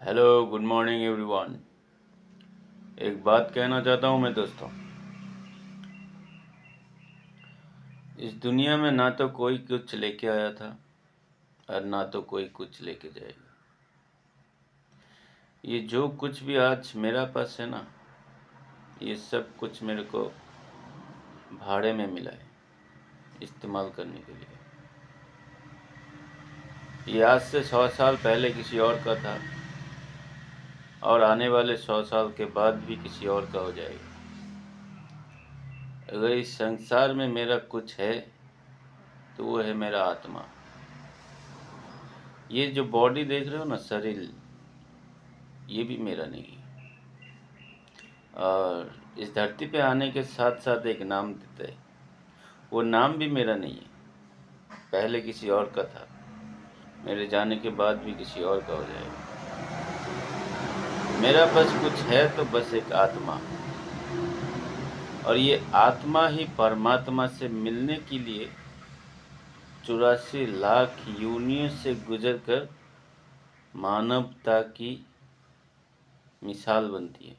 Hello, good morning everyone. एक बात कहना चाहता हूँ मैं दोस्तों। इस दुनिया में ना तो कोई कुछ लेके आया था और ना तो कोई कुछ लेके जाएगा। ये जो कुछ भी आज मेरा पास है ना, ये सब कुछ मेरे को भाड़े में मिला है इस्तेमाल करने के लिए। ये आज से 100 साल पहले किसी और का था और आने वाले 100 साल के बाद भी किसी और का हो जाएगा। अगर इस संसार में मेरा कुछ है तो वो है मेरा आत्मा। ये जो बॉडी देख रहे हो ना, शरीर, ये भी मेरा नहीं है। और इस धरती पे आने के साथ साथ एक नाम देते हैं, वो नाम भी मेरा नहीं है। पहले किसी और का था, मेरे जाने के बाद भी किसी और का हो जाएगा। मेरा बस कुछ है तो बस एक आत्मा, और ये आत्मा ही परमात्मा से मिलने के लिए 84 लाख योनियों से गुजर कर मानवता की मिसाल बनती है।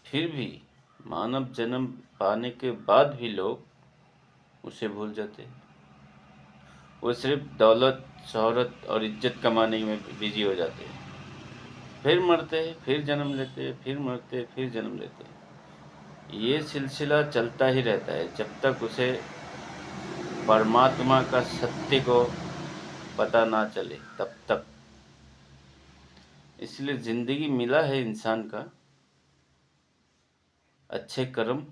फिर भी मानव जन्म पाने के बाद भी लोग उसे भूल जाते हैं। वो सिर्फ दौलत, शोहरत और इज्जत कमाने में बिजी हो जाते हैं। फिर मरते हैं, फिर जन्म लेते हैं, फिर मरते हैं, फिर जन्म लेते हैं। ये सिलसिला चलता ही रहता है जब तक उसे परमात्मा का सत्य को पता ना चले, तब तक। इसलिए जिंदगी मिला है इंसान का, अच्छे कर्म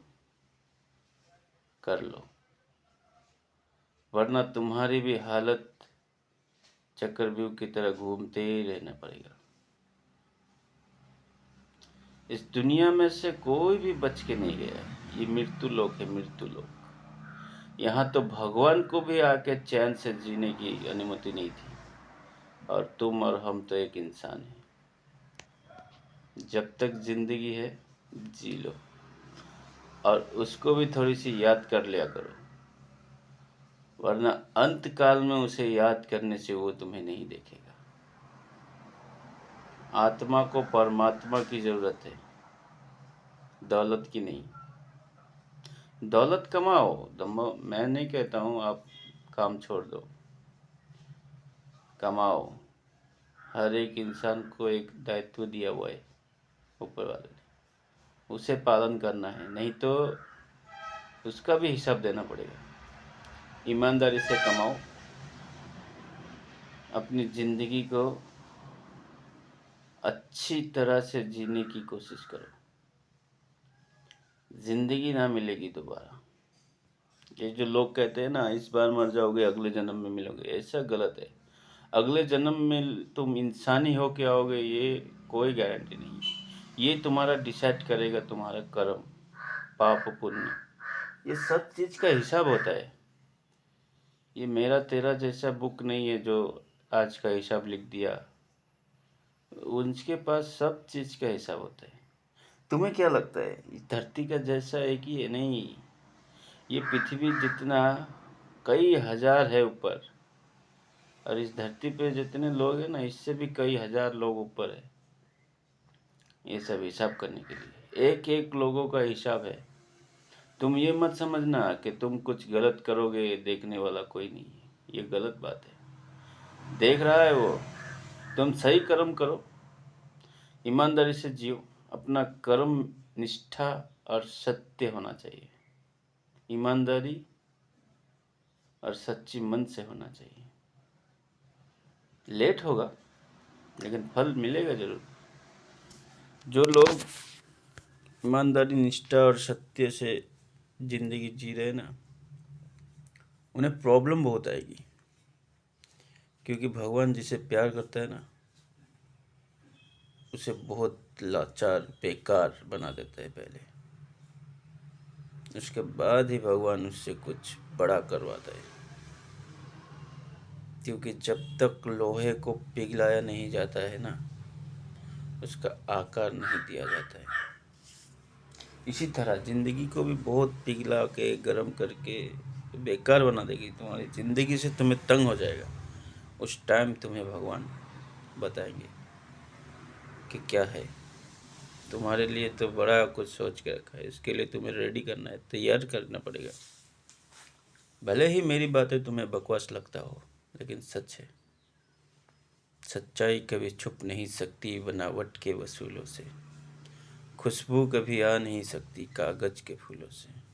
कर लो, वरना तुम्हारी भी हालत चक्रव्यूह की तरह घूमते ही रहना पड़ेगा। इस दुनिया में से कोई भी बच के नहीं गया। ये मृत्यु लोक है, मृत्यु लोक। यहाँ तो भगवान को भी आके चैन से जीने की अनुमति नहीं थी, और तुम और हम तो एक इंसान हैं। जब तक जिंदगी है जी लो, और उसको भी थोड़ी सी याद कर लिया करो, वरना अंत काल में उसे याद करने से वो तुम्हें नहीं देखेगा। आत्मा को परमात्मा की जरूरत है, दौलत की नहीं। दौलत कमाओ, मैं नहीं कहता हूँ आप काम छोड़ दो, कमाओ। हर एक इंसान को एक दायित्व दिया हुआ है ऊपर वाले ने, उसे पालन करना है, नहीं तो उसका भी हिसाब देना पड़ेगा। ईमानदारी से कमाओ, अपनी ज़िंदगी को अच्छी तरह से जीने की कोशिश करो। ज़िंदगी ना मिलेगी दोबारा। ये जो लोग कहते हैं ना, इस बार मर जाओगे अगले जन्म में मिलोगे, ऐसा गलत है। अगले जन्म में तुम इंसानी हो के आओगे, ये कोई गारंटी नहीं है। ये तुम्हारा डिसाइड करेगा तुम्हारा कर्म, पाप पुण्य, ये सब चीज़ का हिसाब होता है। ये मेरा तेरा जैसा बुक नहीं है जो आज का हिसाब लिख दिया। उनके पास सब चीज़ का हिसाब होता है। तुम्हें क्या लगता है इस धरती का जैसा एक ही है? नहीं, ये पृथ्वी जितना कई हजार है ऊपर, और इस धरती पे जितने लोग हैं ना, इससे भी कई हजार लोग ऊपर है। ये सब हिसाब करने के लिए एक एक लोगों का हिसाब है। तुम ये मत समझना कि तुम कुछ गलत करोगे देखने वाला कोई नहीं है, ये गलत बात है। देख रहा है वो, तुम सही कर्म करो, ईमानदारी से जियो। अपना कर्म निष्ठा और सत्य होना चाहिए। ईमानदारी और सच्ची मन से होना चाहिए। लेट होगा लेकिन फल मिलेगा जरूर। जो लोग ईमानदारी, निष्ठा और सत्य से जिंदगी जी रहे ना, उन्हें प्रॉब्लम बहुत आएगी, क्योंकि भगवान जिसे प्यार करता है ना, उसे बहुत लाचार, बेकार बना देता है पहले। उसके बाद ही भगवान उससे कुछ बड़ा करवाता है, क्योंकि जब तक लोहे को पिघलाया नहीं जाता है ना, उसका आकार नहीं दिया जाता है। इसी तरह ज़िंदगी को भी बहुत पिघला के, गर्म करके बेकार बना देगी तुम्हारी ज़िंदगी से, तुम्हें तंग हो जाएगा। उस टाइम तुम्हें भगवान बताएंगे कि क्या है। तुम्हारे लिए तो बड़ा कुछ सोच के रखा है, इसके लिए तुम्हें रेडी करना है, तैयार करना पड़ेगा। भले ही मेरी बातें तुम्हें बकवास लगता हो, लेकिन सच है। सच्चाई कभी छुप नहीं सकती बनावट के वसूलों से, खुशबू कभी आ नहीं सकती कागज के फूलों से।